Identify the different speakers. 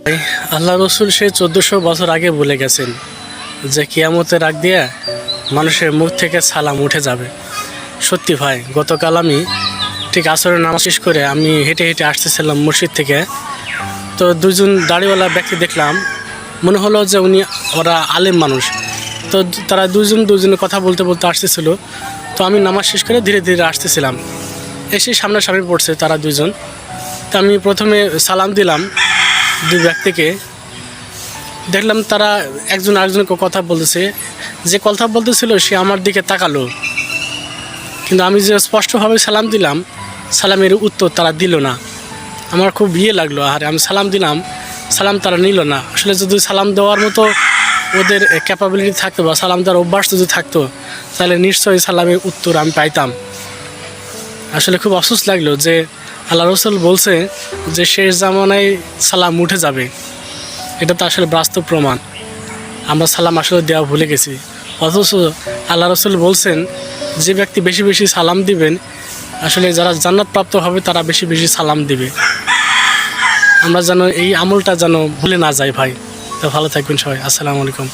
Speaker 1: আল্লাহ রসুল সে 1400 বছর আগে বলে গেছেন যে কিয়ামতের আগ দিয়ে মানুষের মুখ থেকে সালাম উঠে যাবে। সত্যি ভাই, গতকাল আমি ঠিক আসরের নামাজ শেষ করে আমি হেঁটে হেঁটে আসতেছিলাম মসজিদ থেকে। তো দুজন দাড়িওয়ালা ব্যক্তি দেখলাম, মনে হলো যে ওরা আলেম মানুষ। তো তারা দুজনে কথা বলতে বলতে আসতেছিল। তো আমি নামাজ শেষ করে ধীরে ধীরে আসতেছিলাম, এসে সামনাসামনি পড়ছে তারা দুজন। তো আমি প্রথমে সালাম দিলাম দুই ব্যক্তিকে, দেখলাম তারা একজন আরেকজনকে কথা বলতেছে। যে কথা বলতেছিল সে আমার দিকে তাকালো, কিন্তু আমি যে স্পষ্টভাবে সালাম দিলাম, সালামের উত্তর তারা দিল না। আমার খুব লাগলো, আর আমি সালাম দিলাম, সালাম তারা নিল না। আসলে যদি সালাম দেওয়ার মতো ওদের ক্যাপাবিলিটি থাকতো বা সালাম দেওয়ার অভ্যাস যদি থাকতো, তাহলে নিশ্চয়ই সালামের উত্তর আমি পাইতাম। আসলে খুব আফসোস লাগলো যে আল্লাহ রসুল বলছে যে শেষ জামানায় সালাম উঠে যাবে। এটা তো আসলে বাস্তব প্রমাণ। আমরা সালাম আসলে দেওয়া ভুলে গেছি, অথচ আল্লাহ রসুল বলছেন যে ব্যক্তি বেশি বেশি সালাম দিবেন, আসলে যারা জান্নাত প্রাপ্ত হবে তারা বেশি বেশি সালাম দিবে। আমরা যেন এই আমলটা যেন ভুলে না যাই ভাই। তো ভালো থাকবেন সবাই। আসসালামু আলাইকুম।